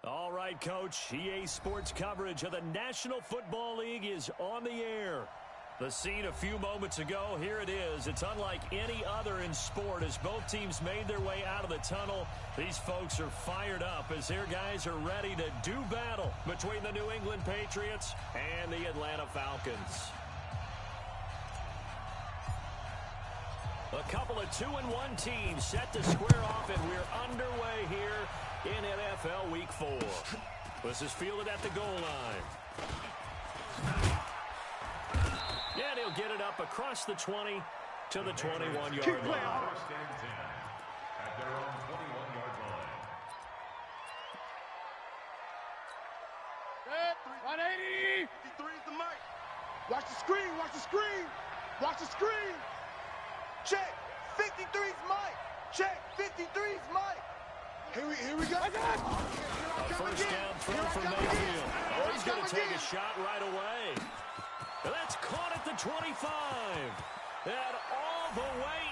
All right, Coach. EA Sports coverage of the National Football League is on the air. The scene a few moments ago, here it is. It's unlike any other in sport as both teams made their way out of the tunnel. These folks are fired up as their guys are ready to do battle between the New England Patriots and the Atlanta Falcons. A couple of 2-1 teams set to square off, and we're underway here in NFL Week 4. This is fielded at the goal line. And he'll get it up across the 20 to the 21-yard line. First and 10 at their own 21-yard line. 180! 53 is the mic. Watch the screen, watch the screen. Watch the screen. Check. 53's Mike. Check. 53's Mike. Here we go. A first down throw for Mayfield. Oh, he's going to take a shot right away. That's caught at the 25. And all the way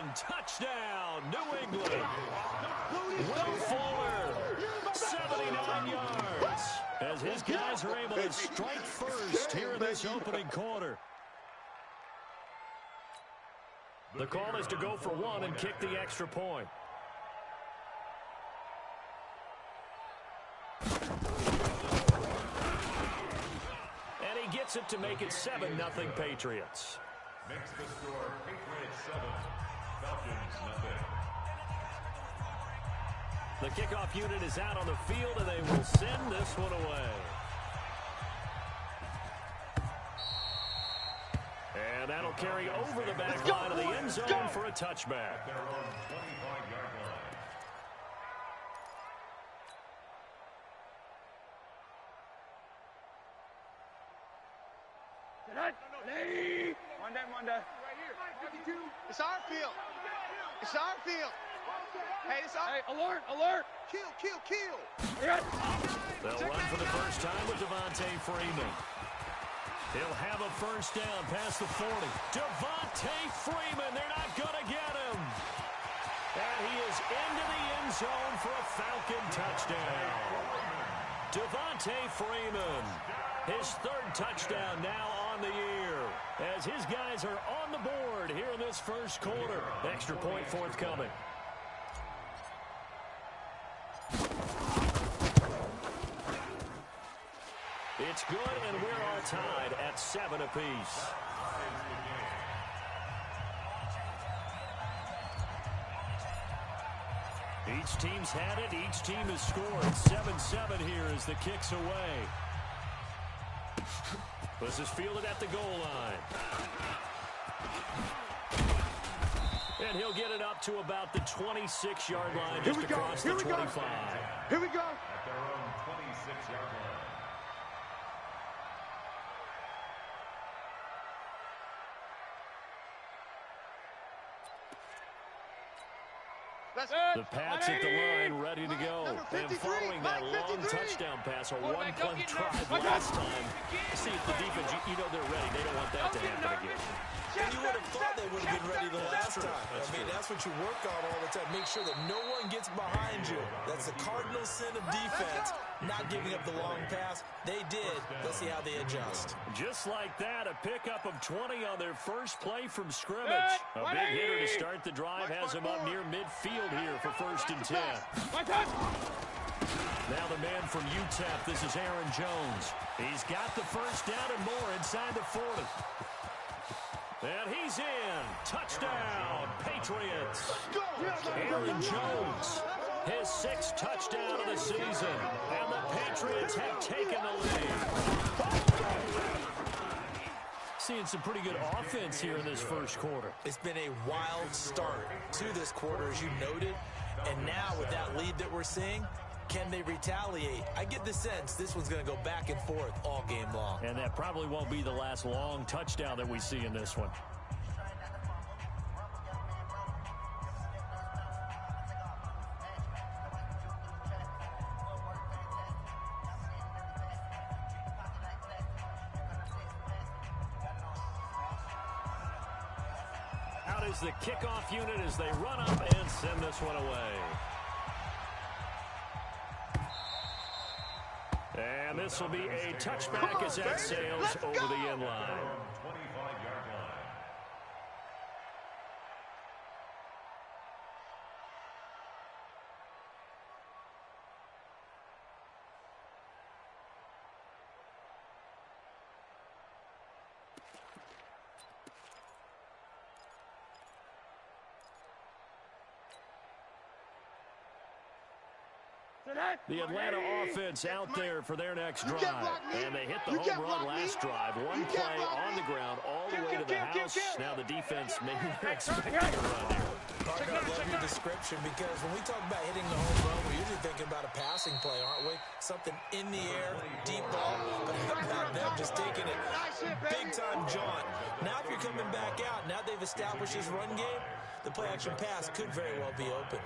in. Touchdown, New England. Will Fuller, 79 yards. As his guys are able to strike first here in this opening quarter. The call is to go for one and kick the extra point. Gets it to make it 7-0 Patriots. Makes the score Patriots 7, Falcons 0. The kickoff unit is out on the field, and they will send this one away. And that'll carry over the back line of the end zone for a touchback. At their own 25-yard line. Monday. It's our field. It's our field. Hey, it's our. Hey, alert. Kill. They'll run for the first time with Devontae Freeman. He'll have a first down past the 40. Devontae Freeman, they're not going to get him. And he is into the end zone for a Falcon touchdown. Devontae Freeman, his third touchdown now on the year, as his guys are on the board here in this first quarter. Extra point forthcoming. It's good, and we're all tied at 7 apiece. Each team's had it. Each team has scored. 7-7 here as the kick's away. This is fielded at the goal line. And he'll get it up to about the 26-yard line, just across the 25. Here we go. At their own 26-yard line. The Pats at the line, ready to go. And following that long touchdown pass, a one-play drive last time. See if the defense, you know they're ready. They don't want that to happen again. And you would have thought they would have been ready the last time. I mean, that's what you work on all the time. Make sure that no one gets behind you. That's the cardinal sin of defense, not giving up the long pass. They did. Let's see how they adjust. Just like that, a pickup of 20 on their first play from scrimmage. A big hitter to start the drive has him up near midfield here for 1st and 10. Now the man from UTEP, this is Aaron Jones. He's got the first down and more inside the 40. And he's in. Touchdown, Patriots. Aaron Jones, his 6th touchdown of the season. And the Patriots have taken the lead. Seeing some pretty good offense here in this first quarter. It's been a wild start to this quarter, as you noted. And now with that lead that we're seeing, can they retaliate? I get the sense this one's going to go back and forth all game long. And that probably won't be the last long touchdown that we see in this one. Out is the kickoff unit as they run up and send this one away. this will be a touchback as that sails over the end line. 25-yard line. The Atlanta offense out there for their next drive. And they hit the home run last drive. One play on the ground all the way to the house. Now the defense maybe they're expecting a run here. Parker, I love your description because when we talk about hitting the home run, we're usually thinking about a passing play, aren't we? Something in the air, deep ball. But how about them just taking it big-time jaunt? Now if you're coming back out, now they've established this run game, the play-action pass could very well be open.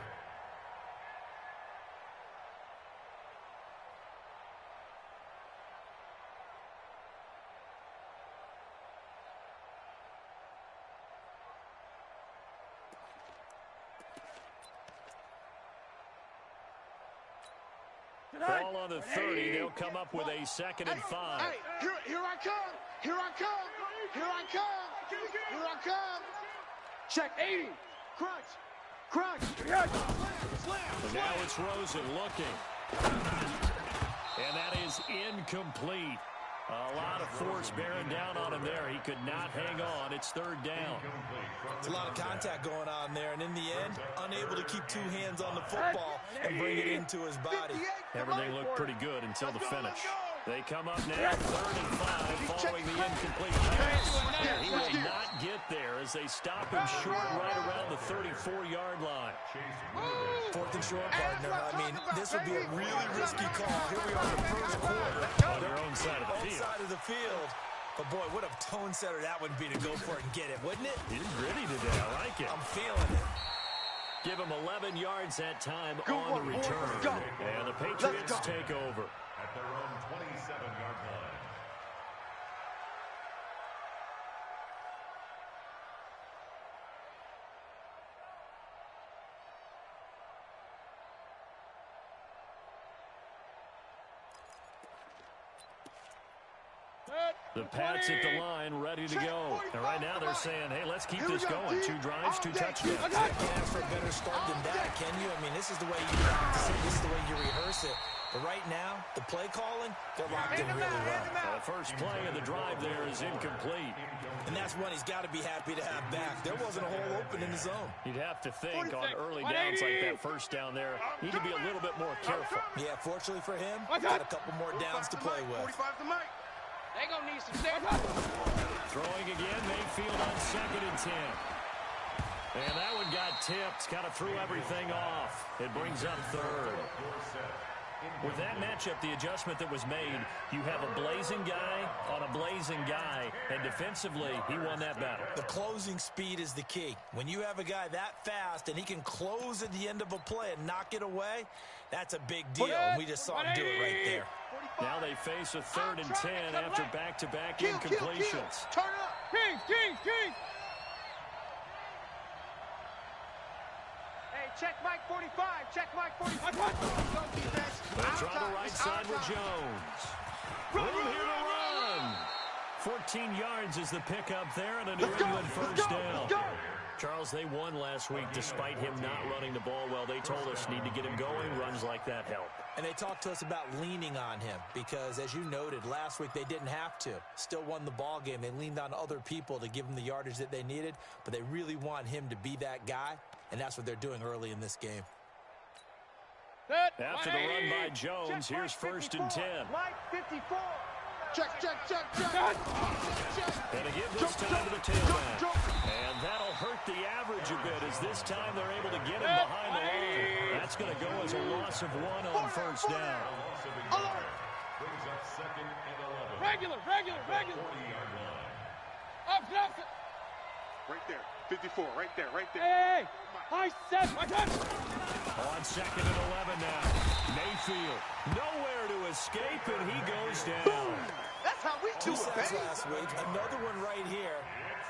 Ball on the 30. They'll come up with a 2nd and 5. Hey, here I come. Here I come. Here I come. Here I come. Check 80. Crunch. Crunch. Slam. And now it's Rosen looking. And that is incomplete. A lot of force bearing down on him there. He could not hang on. It's 3rd down. It's a lot of contact going on there, and in the end, unable to keep 2 hands on the football and bring it into his body. Everything looked pretty good until the finish. They come up now, 3rd and 5, following the incomplete pass. And he will not get there as they stop him short right around the 34-yard line. 4th and short, partner. I mean, this would be a really risky call. Here we are in the first quarter. On their own side of the field. Side of the field. But, boy, what a tone setter that would be to go for it and get it, wouldn't it? He's gritty today. I like it. I'm feeling it. Give him 11 yards that time on the return. And the Patriots take over. At their own 27-yard line. The Pats at the line, ready to go. And right now they're saying, hey, let's keep this going. 2 drives, 2 touchdowns. You can't ask for a better start than that, can you? I mean, this is the way you practice it. This is the way you rehearse it. But right now, the play calling, they're locked in really well. The first play of the drive there is incomplete. And that's one he's got to be happy to have back. There wasn't a hole open in the zone. You'd have to think on early downs like that first down there, need to be a little bit more careful. Yeah, fortunately for him, got a couple more downs to play with. 45 to Mike. They gonna need some steps. Throwing again, Mayfield on 2nd and 10. And that one got tipped, kind of threw everything off. It brings up 3rd. With that matchup, the adjustment that was made, you have a blazing guy on a blazing guy, and defensively, he won that battle. The closing speed is the key. When you have a guy that fast and he can close at the end of a play and knock it away, that's a big deal, and we just saw him do it right there. Now they face a 3rd and 10 after back-to-back incompletions. Turn up. King. Hey, check Mike 45. Check Mike 45. Let's try the right side with Jones. Room here to run. 14 yards is the pickup there, and a New England first down. Charles, they won last week despite him not running the ball well. They told us need to get him going. Runs like that help. And they talked to us about leaning on him because, as you noted, last week they didn't have to. Still won the ball game. They leaned on other people to give them the yardage that they needed, but they really want him to be that guy, and that's what they're doing early in this game. After the run by Jones, here's 1st and 10. Mike 54. Check. And again, this time to the tailback. And that'll hurt the average a bit as this time they're able to get him behind the line. That's going to go as a loss of 1 on 1st down. Brings up 2nd and 11. Regular. 40-yard line. Up. Right there. 54. Right there. Hey. I said. On 2nd and 11 now. Mayfield nowhere to escape, and he goes down. That's how we do 2 it, sacks baby. last week. Another one right here.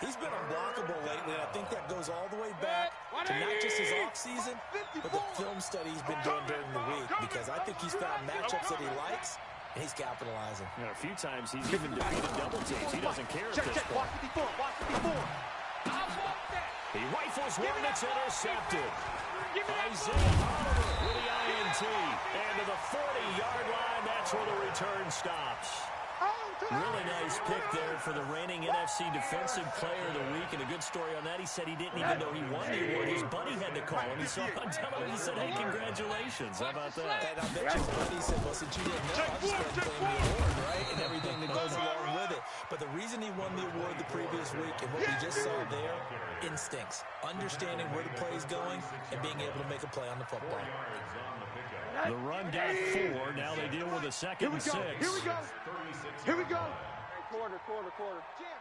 He's been unblockable lately, and I think that goes all the way back to not just his offseason, but the film study he's been doing during the week, because I think he's found matchups that he likes, and he's capitalizing. And a few times he's even defeated double teams. He doesn't care at Check, this check. point. Watch 54. Watch 54. He rifles one that's intercepted. Give me that Isaiah Oliver with the INT. And to the 40-yard line, that's where the return stops. Really nice pick there for the reigning NFC Defensive Player of the Week. And a good story on that. He said he didn't even know he won the award. His buddy had to call him. He saw on television. He said, hey, congratulations. How about that? And I bet your buddy said, well, since you didn't know, I'll just go ahead and claim the award, right? And everything that goes along with it. But the reason he won the award the previous week and what we just saw there, instincts, understanding where the play is going, and being able to make a play on the football. The run got 4. Now they deal with a second and 6. Here we go. Here we go. Quarter.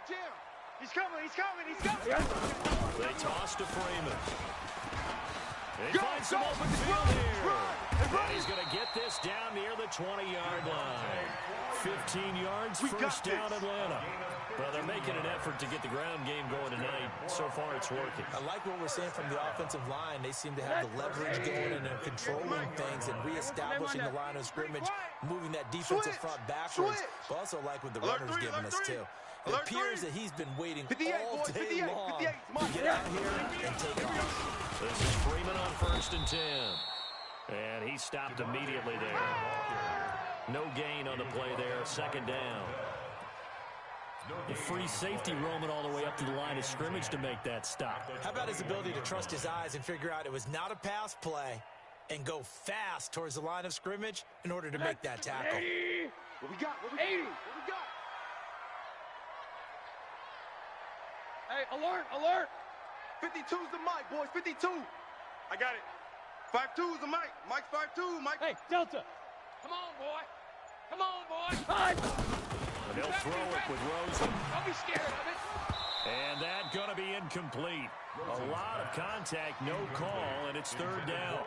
Jam. He's coming. They toss to Freeman. They find some open field here. And he's going to get this down near the 20-yard line. 15 yards, first down Atlanta. Well, they're making an effort to get the ground game going tonight. So far, it's working. I like what we're seeing from the offensive line. They seem to have the leverage going and they're controlling things and reestablishing the line of scrimmage, moving that defensive front backwards. But also like what the runner's giving us, too. It appears that he's been waiting all day long to get out here and take off. This is Freeman on 1st and 10. And he stopped immediately there. No gain on the play there. Second down. The free safety roaming all the way up to the line of scrimmage to make that stop. How about his ability to trust his eyes and figure out it was not a pass play and go fast towards the line of scrimmage in order to make that tackle? What we got? 80. Hey, alert. 52's the mic, boys. 52. I got it. 5-2's the mic. Mike's 5-2. Mike. Hey, Delta. Come on, boy. Time. And they'll throw it with Rosen. Don't be scared of it. And that's going to be incomplete. A lot of contact, no call, and it's 3rd down.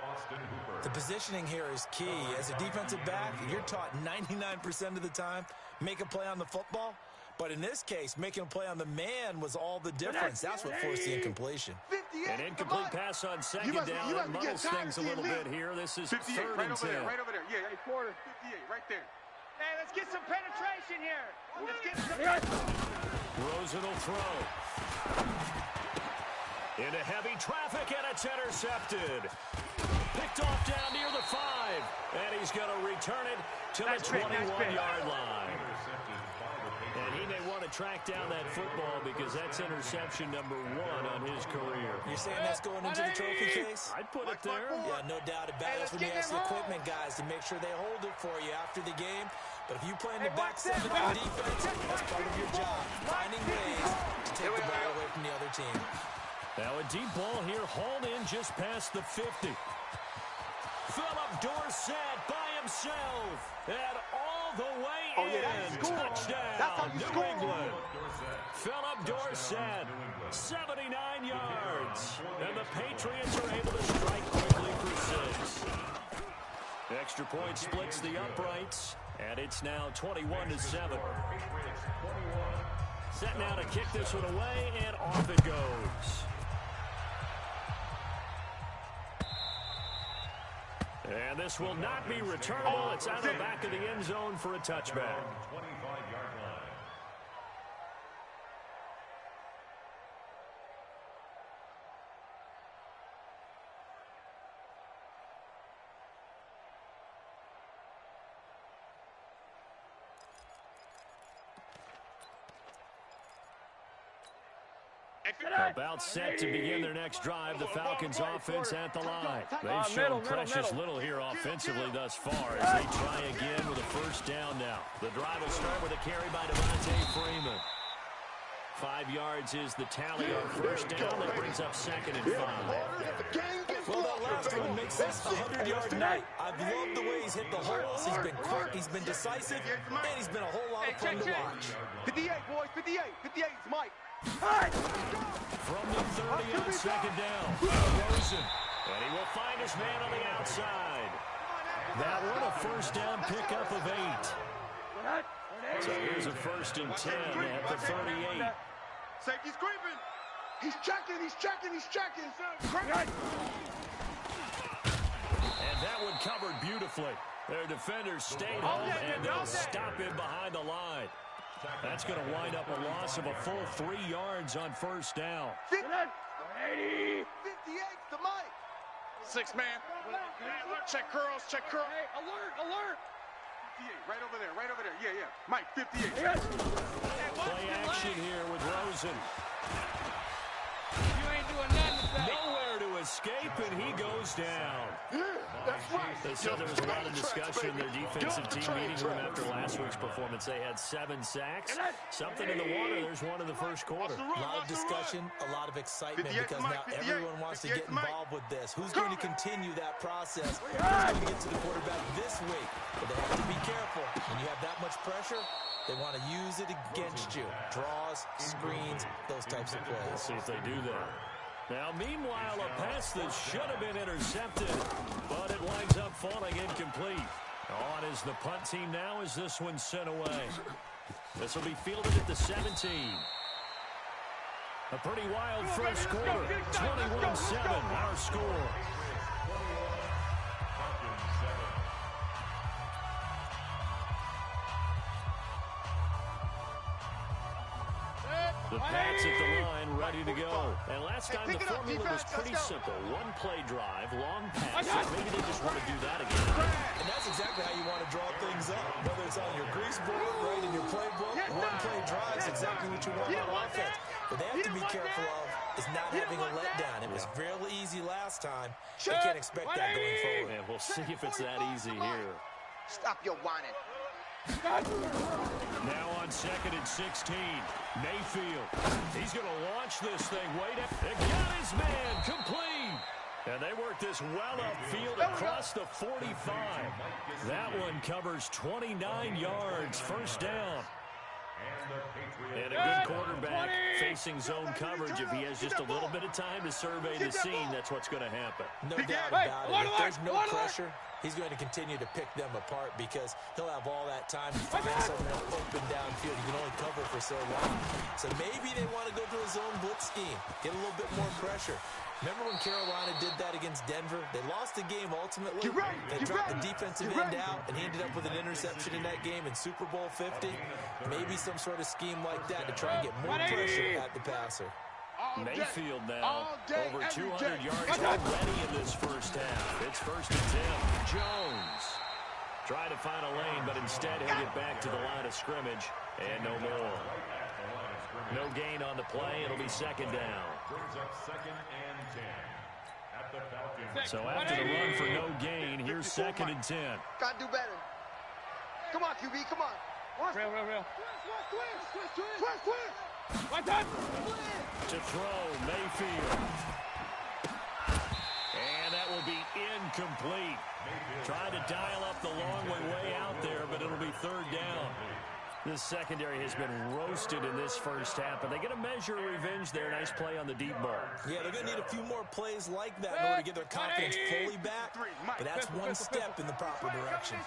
The positioning here is key. As a defensive back, you're taught 99% of the time, make a play on the football. But in this case, making a play on the man was all the difference. That's what forced the incompletion. An incomplete pass on second down. That muddles things a little bit here. This is 3rd and 10. Right over there. Yeah, quarter. 58, right there. Hey, let's get some penetration here. Let's get some... Rosen will throw. Into heavy traffic, and it's intercepted. Picked off down near the 5. And he's going to return it to the 21-yard line. And he may want to track down that football because that's interception number 1 on his career. You're saying that's going into the trophy case? I'd put it there. Yeah, no doubt about it. That's when you ask the equipment guys to make sure they hold it for you after the game. But if you play in the back 7 on defense, that's part of your job. Finding ways to take the ball away from the other team. Now a deep ball here, hauled in just past the 50. Philip Dorsett by himself. And all the way in. Touchdown, New England. Philip Dorsett, 79 yards. And the Patriots are able to strike quickly for 6. Extra point splits the uprights. And it's now 21-7. Set now to kick this one away, and off it goes. And this will not be returnable. It's out of the back of the end zone for a touchback. About set to begin their next drive. The Falcons offense at the line. They've shown precious little here offensively thus far as they try again with a first down now. The drive will start with a carry by Devontae Freeman. 5 yards is the tally on first down. That brings up 2nd and 5. Well, that last one makes this a 100-yard night. I've loved the way he's hit the holes. He's been quick, he's been decisive, and he's been a whole lot of fun to watch. 58, boys, 58. 58 is Mike. From the 30 on second down, Rosen. And he will find his man on the outside. That one a first down pickup of 8. So here's a 1st and 10 at the 38. Safety's creeping. He's checking. And that one covered beautifully. Their defenders stayed home, and they'll stop him behind the line. That's going to wind up a loss of a full 3 yards on first down. 58 to Mike. 6 man. Check curls, check curls. Hey, alert. 58, right over there. Yeah. Mike, 58. Play action here with Rosen. You ain't doing nothing today. Nowhere to escape, and he goes down. That's right. They said there was a lot of discussion in their defensive team meeting room after last week's performance. They had 7 sacks. Something in the water. There's one in the first quarter. A lot of discussion, a lot of excitement because now everyone wants to get involved with this. Who's going to continue that process? Who's going to get to the quarterback this week? But they have to be careful. When you have that much pressure, they want to use it against you. Draws, screens, those types of plays. Let's see if they do that. Now, meanwhile, a pass that should have been intercepted, but it winds up falling incomplete. On is the punt team now as this one's sent away. This will be fielded at the 17. A pretty wild first quarter. 21-7, our score. The Pats at the line, ready to go. And last time the formula was pretty simple. One play drive, long pass. Maybe they just want to do that again. And that's exactly how you want to draw things up. Whether it's on your grease board, right in your playbook, one play drive is exactly what you want on offense. What they have to be careful of is not having a letdown. It was really easy last time. They can't expect that going forward. And we'll see if it's that easy here. Stop your whining. Now on 2nd and 16, Mayfield. He's going to launch this thing. Wait, they got his man complete. And they work this well upfield across the 45. That one covers 29 yards. First down. And a good quarterback facing zone coverage. If he has just a little bit of time to survey the scene, that's what's going to happen. No doubt about it. If there's no pressure, he's going to continue to pick them apart because he'll have all that time to find someone open downfield. He can only cover for so long. So maybe they want to go to a zone blitz scheme, get a little bit more pressure. Remember when Carolina did that against Denver? They lost the game ultimately. They dropped the defensive end out, and he ended up with an interception in that game in Super Bowl 50. Maybe some sort of scheme like that to try and get more pressure at the passer. Mayfield now over 200 yards already in this first half. It's 1st and 10. Jones try to find a lane, but instead he'll get back to the line of scrimmage and no more. No gain on the play. It'll be 2nd down. Brings up 2nd and 10. At the Falcons. So after the run for no gain, here's 2nd and 10. Gotta do better. Come on, QB, come on. Real. Twist. One time. To throw, Mayfield. And that will be incomplete. Trying to dial up the long way out there, but it'll be 3rd down. This secondary has been roasted in this first half, but they get a measure of revenge there. Nice play on the deep ball. Yeah, they're going to need a few more plays like that in order to get their confidence fully back, but that's one step in the proper direction.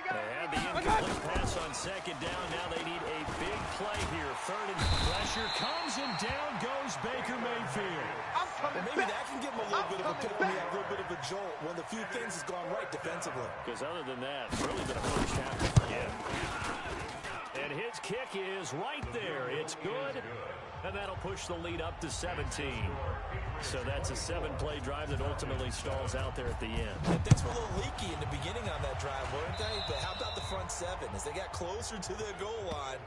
They have the incomplete pass on 2nd down. Now they need a big play here. 3rd and pressure comes, and down goes Baker Mayfield. Well, maybe that can give them a little bit of a pick-me, a little bit of a jolt. One of the few things has gone right defensively. Because other than that, it's really been a first half to forget. And his kick is right there. It's good. And that'll push the lead up to 17. So that's a 7-play drive that ultimately stalls out there at the end. And things were a little leaky in the beginning on that drive, weren't they? But how about the front 7? As they got closer to the goal line,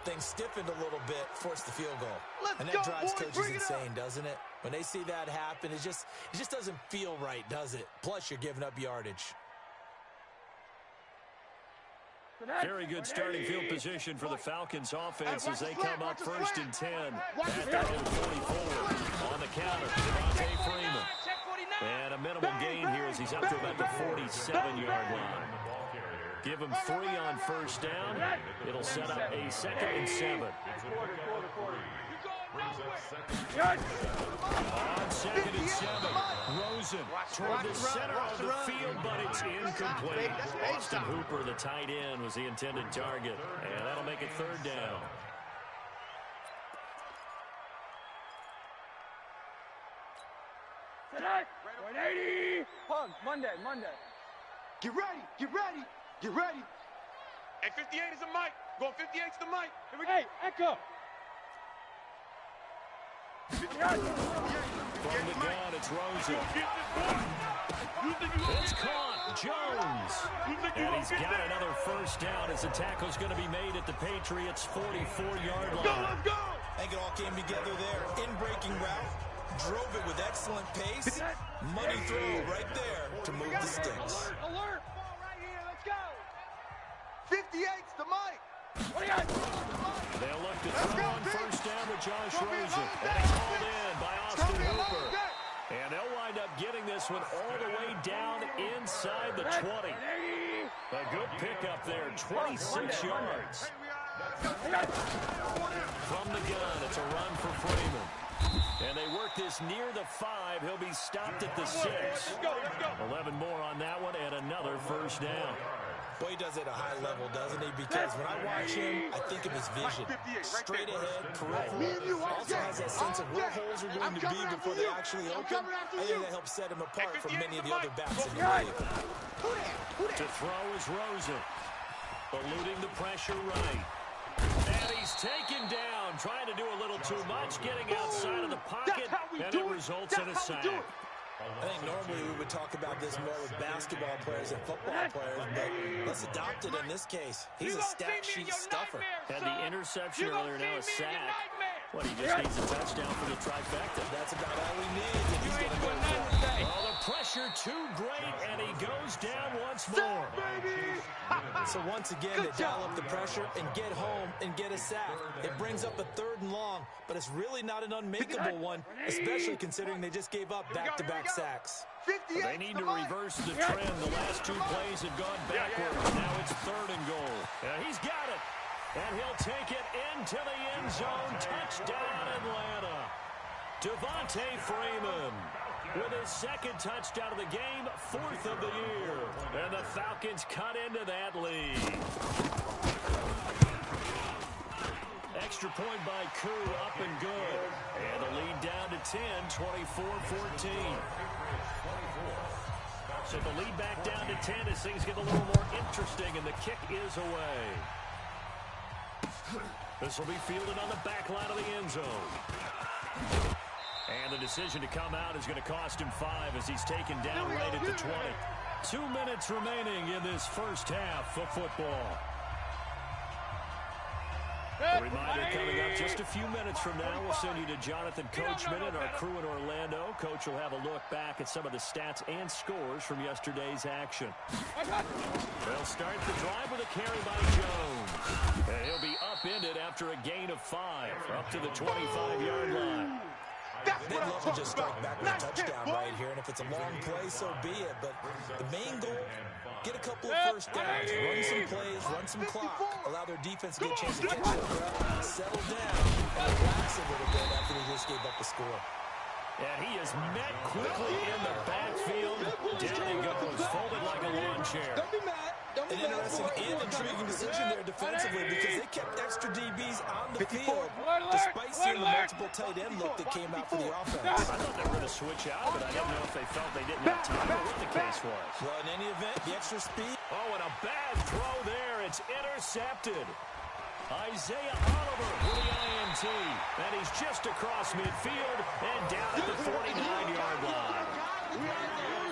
things stiffened a little bit, forced the field goal. And that drives coaches insane, doesn't it? When they see that happen, it just doesn't feel right, does it? Plus, you're giving up yardage. Very good starting field position for the Falcons offense as they come up 1st and 10 at their own 44. On the counter, Devontae Freeman. And a minimal gain here as he's up to about the 47-yard line. Give him 3 on 1st down. It'll set up a 2nd and 7. On 2nd and 7, Rosen toward the center of the field, but it's incomplete. Austin Hooper, the tight end, was the intended target, and that'll make it 3rd down. Tonight, 180. Monday. Get ready, get ready, get ready. Hey, 58 is the mic. Going 58's the mic. Here we go. Hey, Echo. From the gun, it's Rosen. It's caught. Jones. And he's got another first down as the tackle's going to be made at the Patriots' 44-yard line. Let's go. I think it all came together there. In-breaking route. Drove it with excellent pace. Money throw right there to move the sticks. Alert. Ball right here. Let's go. 58's the mic. They'll look to throw on first down with Josh Rosen. And he's hauled in by Austin Hooper. And they'll wind up getting this one all the way down inside the 20. A good pickup there, 26 yards. From the gun, it's a run for Freeman. And they work this near the 5. He'll be stopped at the 6. 11 more on that one and another first down. Boy, he does it at a high level, doesn't he? Because when I watch him, I think of his vision. Straight ahead, peripheral. Also has that sense of where holes are going to be before they actually open. I think that helps set him apart from many of the other backs in the league. To throw is Rosen. Eluding the pressure right. And he's taken down, trying to do a little too much, getting outside of the pocket, and it results in a sack. I think normally we would talk about this more with basketball players and football players, but let's adopt it in this case. He's a stat sheet stuffer. Had the interception earlier, now a sack. What, he just needs a touchdown for the trifecta. That's about all he needs, and he's going to go for it. Oh, the pressure too great, and he goes down once more. So once again, they dial up the pressure and get home and get a sack. It brings up a 3rd and long, but it's really not an unmakeable one, especially considering they just gave up back-to-back sacks. They need to reverse the trend. The last 2 plays have gone backwards. Now it's 3rd and goal. And he's got it. And he'll take it into the end zone. Touchdown, Atlanta. Devontae Freeman with his 2nd touchdown of the game, 4th of the year. And the Falcons cut into that lead. Extra point by Koo, up and good. And the lead down to 10, 24-14. So the lead back down to 10 as things get a little more interesting, and the kick is away. This will be fielded on the back line of the end zone. And the decision to come out is going to cost him 5 as he's taken down right at the 20. 2 minutes remaining in this first half of football. A reminder coming up just a few minutes from now. We'll send you to Jonathan Coachman and our crew in Orlando. Coach will have a look back at some of the stats and scores from yesterday's action. They'll start the drive with a carry by Jones. And he'll be upended after a gain of 5, up to the 25-yard line. They'd love to just strike back with a touchdown right here, and if it's a long play, so be it. But the main goal, get a couple of first downs, run some plays, run some clock, allow their defense to get a chance to catch their breath, settle down, and relax a little bit after they just gave up the score. And he is met quickly in the backfield. Down he goes, folded like a lawn chair. Don't be mad. An interesting and intriguing decision there defensively because they kept extra DBs on the field despite seeing the multiple tight end look that came out for the offense. I thought they were going to switch out, but I didn't know if they felt they didn't have time or what the case was. Well, in any event, the extra speed. Oh, and a bad throw there. It's intercepted. Isaiah Oliver with the INT. And he's just across midfield and down at the 49-yard line.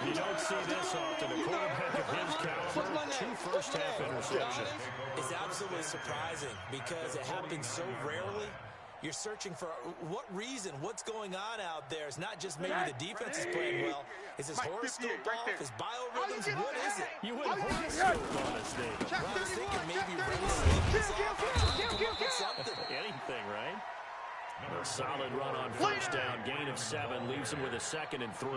You don't see this often. A quarterback of his caliber, 2 first-half interceptions. It's absolutely surprising because it happens so rarely. You're searching for what reason, what's going on out there. It's not just maybe the defense is playing well. Is his horoscope off? His biorhythms? What is it? You wouldn't horoscope on us, David. Well, I was thinking maybe Ray sleep this off and try to come up with something. Anything, right? A solid run on first down. Gain of 7 leaves him with a 2nd and 3.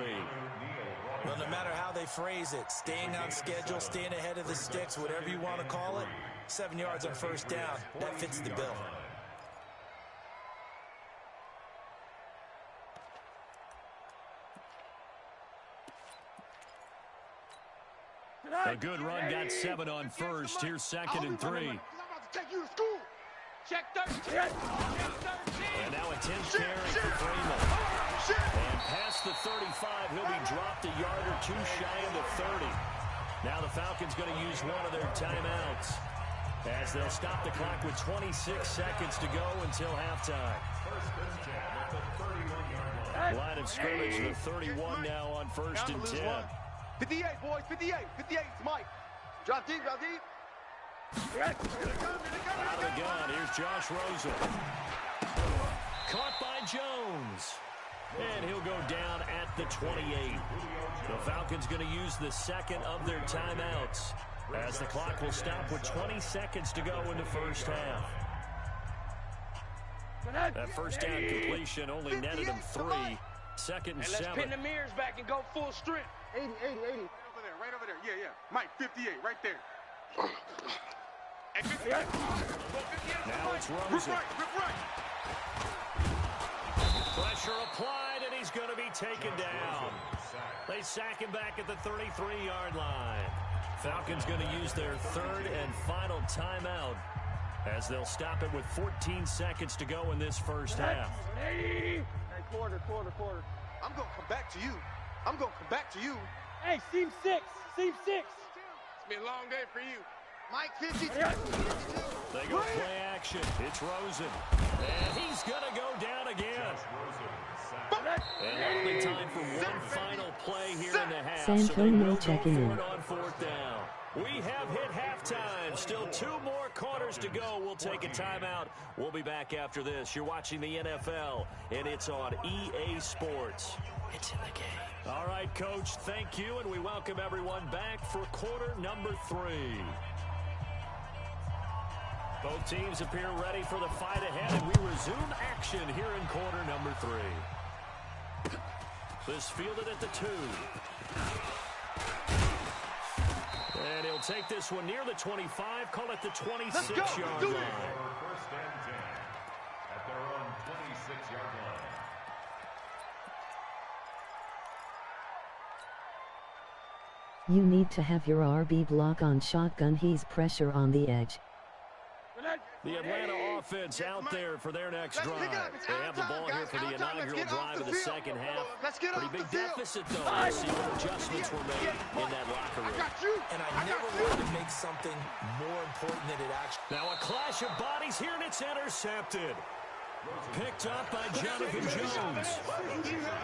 Well, no matter how they phrase it, staying on schedule, staying ahead of the sticks, whatever you want to call it, 7 yards on first down, that fits the bill. A good run, got 7 on first. Here's 2nd and 3. I'm about to take you to school. Check 13. And now a 10th carry for Freeman. And past the 35, he'll be dropped a yard or 2 shy of the 30. Now the Falcons going to use one of their timeouts as they'll stop the clock with 26 seconds to go until halftime. Line of scrimmage to 31 now on 1st and 10. 58, boys, 58. 58, it's Mike. Drop deep, drop deep. Out of the gun, here's Josh Rosen. Caught by Jones. And he'll go down at the 28. The Falcons going to use the second of their timeouts as the clock will stop with 20 seconds to go in the first half. That first down completion only netted him 3. 2nd and 7. Let's pin the mirrors back and go full strength. 80. Right over there. Yeah. Mike, 58, right there. Now it's Rosen. Rip right. Pressure applied, and he's going to be taken down. They sack him back at the 33-yard line. Falcons going to use their 3rd and final timeout as they'll stop it with 14 seconds to go in this first half. Hey, quarter. I'm going to come back to you. Hey, seam 6. It's been a long day for you. Mike, 52. They go play action. It's Rosen. And he's going to go down again. And only time for one final play here in the half. Santonio checking in. On 4th down. We have hit halftime. Still 2 more quarters to go. We'll take a timeout. We'll be back after this. You're watching the NFL, and it's on EA Sports. It's in the game. All right, Coach, thank you, and we welcome everyone back for quarter number 3. Both teams appear ready for the fight ahead, and we resume action here in quarter number 3. This fielded at the 2. And he'll take this one near the 25, call it the 26-yard line. 1st and 10 at their own 26-yard line. You need to have your RB block on shotgun. He's pressure on the edge. The Atlanta offense out there for their next drive. They have the ball here for the inaugural drive of the second half. Pretty big deficit, though. We'll see what adjustments were made in that locker room. And I never wanted to make something more important than it actually. Now a clash of bodies here, and it's intercepted. Picked up by Jonathan Jones.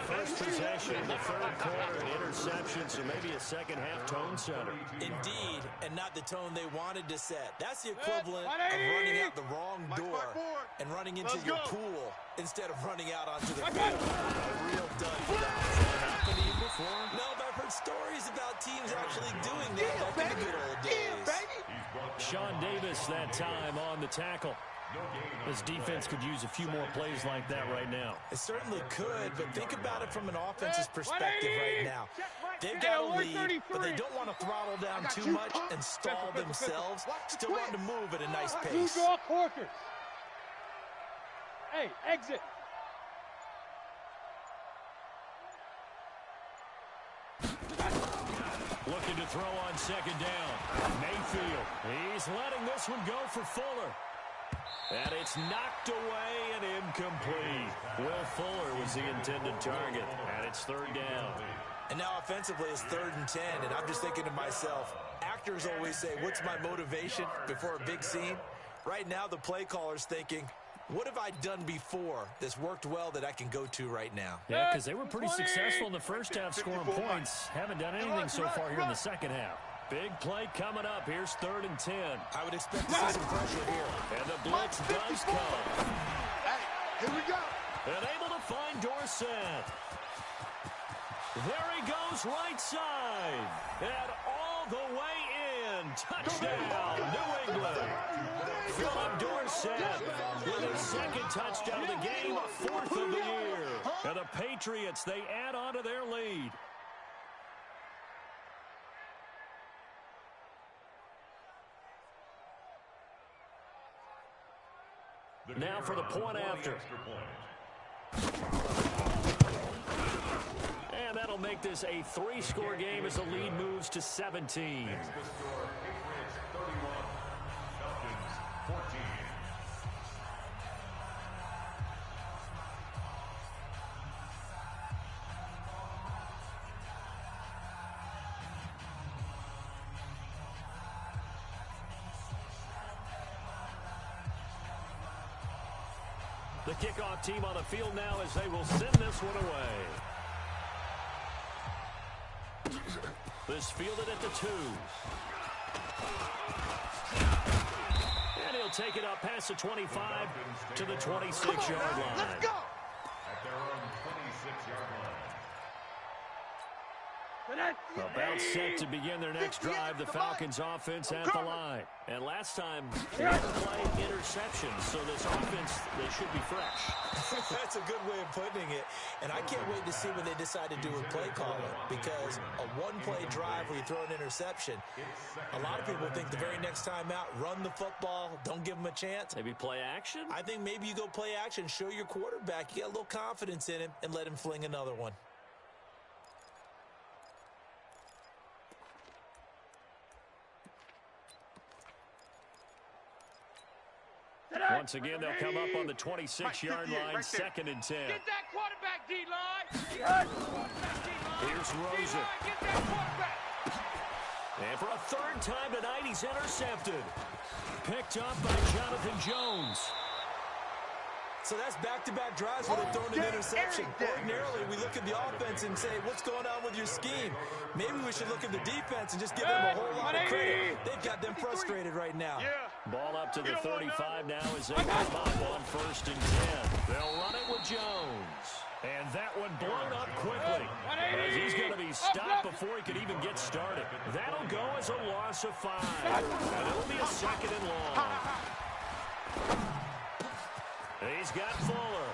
First possession, the 3rd quarter, an interception, so maybe a second half tone setter. Indeed, and not the tone they wanted to set. That's the equivalent of running out the wrong door and running into your pool instead of running out onto the field. A real dud for that. Has that happened to you before? No, but I've heard stories about teams actually doing that back in the good old days. Sean Davis that time on the tackle. This defense could use a few more plays like that right now. It certainly could, but think about it from an offense's perspective right now. They've got a lead, but they don't want to throttle down too much and stall themselves. Still want to move at a nice pace. Hey, exit. Looking to throw on 2nd down. Mayfield. He's letting this one go for Fuller. And it's knocked away and incomplete. Will Fuller was the intended target, and it's 3rd down. And now offensively it's 3rd and 10, and I'm just thinking to myself, actors always say, what's my motivation before a big scene? Right now the play caller's thinking, what have I done before that's worked well that I can go to right now? Yeah, because they were pretty successful in the first half scoring points. Haven't done anything so far here in the second half. Big play coming up. Here's 3rd and 10. I would expect to see some pressure here. And the blitz does come. Hey, here we go. And able to find Dorsett. There he goes right side. And all the way in. Touchdown, New England. Philip Dorsett with his 2nd touchdown of the game, 4th of the year. And the Patriots, they add on to their lead. Now for the point after. And that'll make this a 3-score game as the lead moves to 17. The kickoff team on the field now as they will send this one away. This fielded at the 2. And he'll take it up past the 25 to the 26-yard line. Let's go. At their own 26-yard line. About set to begin their next drive, the Falcons offense at the line. And last time, they had to play interceptions, so this offense, they should be fresh. That's a good way of putting it. And I can't wait to see what they decide to do with play calling, because a one-play drive where you throw an interception, a lot of people think the very next time out, run the football, don't give them a chance. Maybe play action? I think maybe you go play action, show your quarterback, you get a little confidence in him, and let him fling another one. Once again, they'll come up on the 26-yard line, right 2nd and 10. Get that quarterback, D-line. Here's Rosen. Get that quarterback. And for a 3rd time tonight, he's intercepted. Picked up by Jonathan Jones. So that's back-to-back drives where they've thrown an interception. Ordinarily, we look at the offense and say, what's going on with your scheme? Maybe we should look at the defense and just give them a whole lot of credit. They've got them frustrated right now. Ball up to the 35 now as they come up on 1st and 10. They'll run it with Jones. And that one blown up quickly, as he's going to be stopped before he could even get started. That'll go as a loss of 5. And it'll be a 2nd and long. He's got Fuller.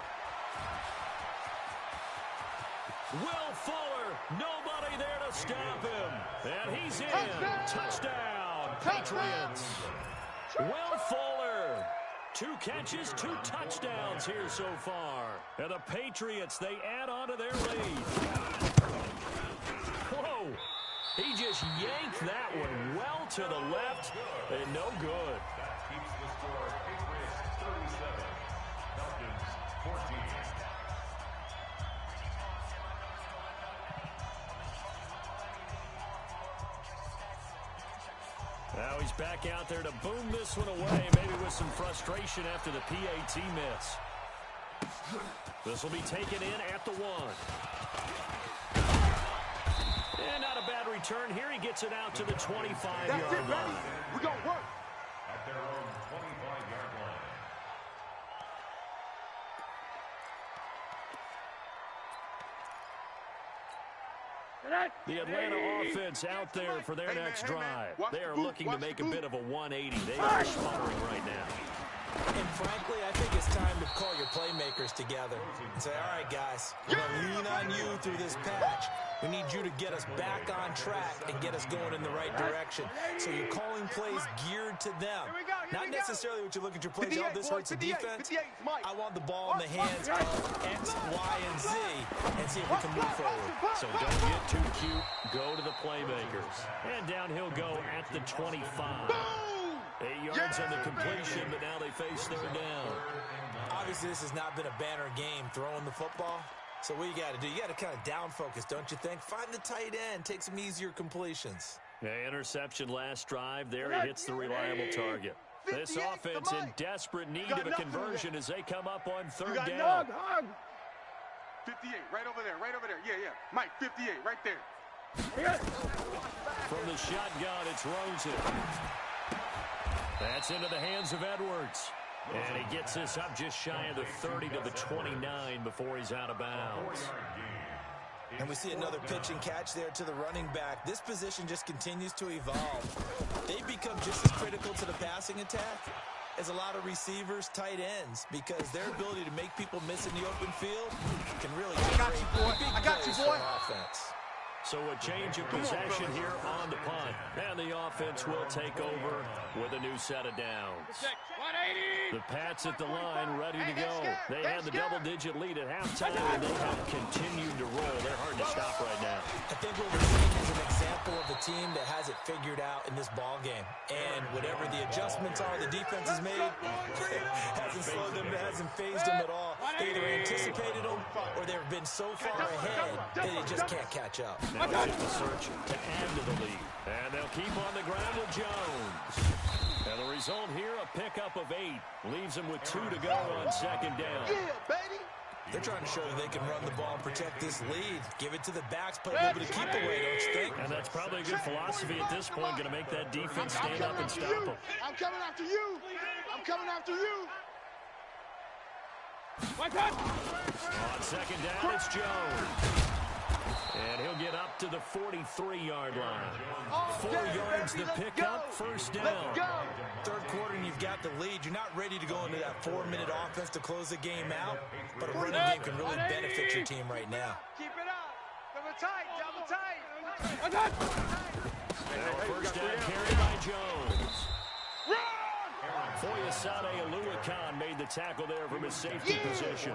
Will Fuller, nobody there to stop him. And he's in. Touchdown, Patriots. Will Fuller. 2 catches, 2 touchdowns here so far. And the Patriots, they add on to their lead. Whoa. He just yanked that one well to the left and no good. That keeps the score Patriots 37, Falcons 14. Now he's back out there to boom this one away, maybe with some frustration after the PAT miss. This will be taken in at the 1. And not a bad return here. He gets it out to the 25-yard line. We're going to work. At their own 25-yard line. The Atlanta offense out there for their next drive. They are looking to make a bit of a 180. They are sputtering right now. And frankly, I think it's time to call your playmakers together and say, all right, guys, we're going to lean on you through this patch. We need you to get us back on track and get us going in the right direction. So you're calling plays geared to them. Not necessarily what you look at your plays, oh, this hurts the defense. I want the ball in the hands of X, Y, and Z and see if we can move forward. So don't get too cute. Go to the playmakers. And down he'll go at the 25. 8 yards on the completion, but now they face 3rd down. Obviously, this has not been a banner game throwing the football. So what you got to do, you got to kind of down focus, don't you think? Find the tight end, take some easier completions. Yeah, interception last drive. There he hits the reliable target. This offense in desperate need of a conversion as they come up on 3rd down. 58, right over there, right over there. Yeah. Mike, 58, right there. From the shotgun, it's Rosen. That's into the hands of Edwards. And he gets this up just shy of the 30 to the 29 before he's out of bounds. And we see another pitch and catch there to the running back. This position just continues to evolve. They become just as critical to the passing attack as a lot of receivers, tight ends, because their ability to make people miss in the open field can really generate big plays for offense. So a change of possession here on the punt. And the offense will take over with a new set of downs. The Pats at the line ready to go. They had the double-digit lead at halftime, and they have continued to roll. They're hard to stop right now. I think what we're seeing is an example of a team that has it figured out in this ball game. And whatever the adjustments are the defense has made, hasn't slowed them, hasn't phased them at all. They either anticipated them or they've been so far ahead that they just can't catch up. Now it's just a search to add to the lead. And they'll keep on the ground with Jones. And the result here, a pickup of 8. Leaves them with 2 to go on second down. Yeah, baby. They're trying to show that they can run the ball and protect this lead. Give it to the backs, play a little bit of keep away, don't you think? And that's probably a good philosophy at this point, going to make that defense stand up and stop them. I'm coming after you. I'm coming after you. On second down, it's Jones. And he'll get up to the 43-yard line. 4 yards the pickup, first down. Third quarter and you've got the lead. You're not ready to go into that 4-minute offense to close the game out, but a running game can really benefit your team right now. Keep it up. Double tight, double tight. Now first down carry by Jones. Foyesade Aluakan made the tackle there from his safety position.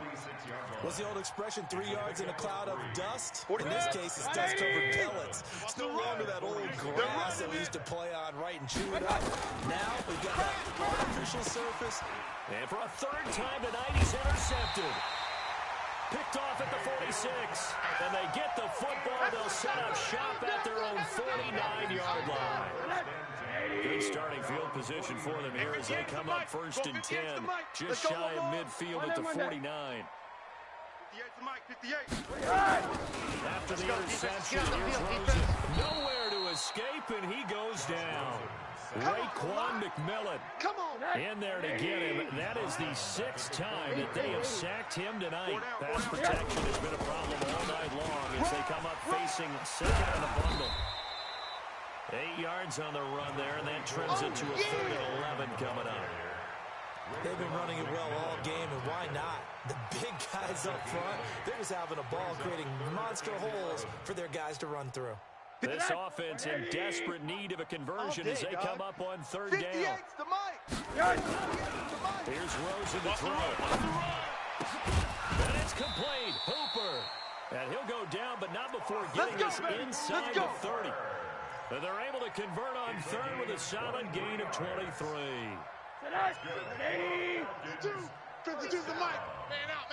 What's the old expression, 3 yards in a cloud of dust? In this case, it's dust-covered pellets. It's no longer that old grass that we used to play on, right, and chew it up. Now we've got that artificial surface. And for a third time tonight, he's intercepted. Picked off at the 46. And they get the football. They'll set up shop at their own 49-yard line. Good starting field position for them here as they come up first and 10. Just shy of midfield at the 49. 58. After the interception, here's Rosen. Nowhere to escape, and he goes down. Raekwon McMillan in there to get him. That is the 6th time that they have sacked him tonight. Pass protection has been a problem all night long as they come up facing second in the bundle. 8 yards on the run there, and that trims it to a 3rd and 11 coming up. They've been running it well all game, and why not? The big guys up front, they're just having a ball, creating monster holes for their guys to run through. This offense in desperate need of a conversion as they come up on 3rd down. Here's Rosen to throw. And it's complete. Hooper. And he'll go down, but not before getting this inside the 30. And they're able to convert on 3rd with a solid gain of 23. 52's the mic. Man out.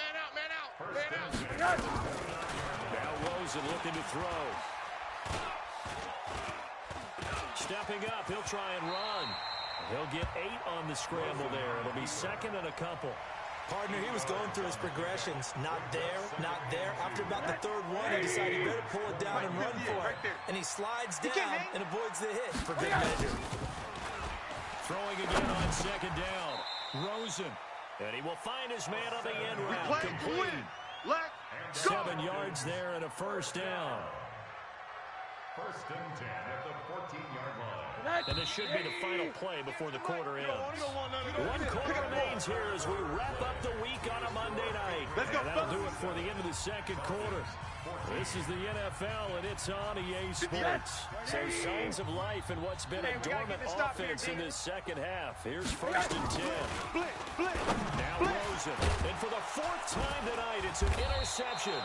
Now Rosen looking to throw. Stepping up, he'll try and run. He'll get 8 on the scramble there. It'll be 2nd and a couple. Partner, he was going through his progressions. Not there, not there. After about the 3rd one, he decided he better pull it down and run for it. And he slides down and avoids the hit for good measure. Throwing again on 2nd down. Rosen. And he will find his man on the end route. Complete. 7 yards there and a 1st down. 1st and 10 at the 14-yard line. And this should be the final play before the quarter ends. 1 quarter remains here as we wrap up the week on a Monday night. And that'll do it for the end of the 2nd quarter. This is the NFL, and it's on EA Sports. So signs of life in what's been a dormant offense in this 2nd half. Here's 1st and 10. Now Rosen. And for the 4th time tonight, it's an interception.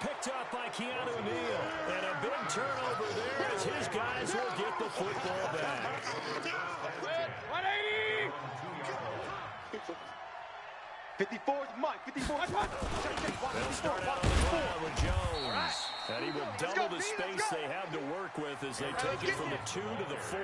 Picked up by Keanu Neal. And a big turnover there as his guys will get the football back. 180! 54's Mike. 54. They'll start out on the ground with Jones. And he will double the space they have to work with as they take it from the 2 to the 4.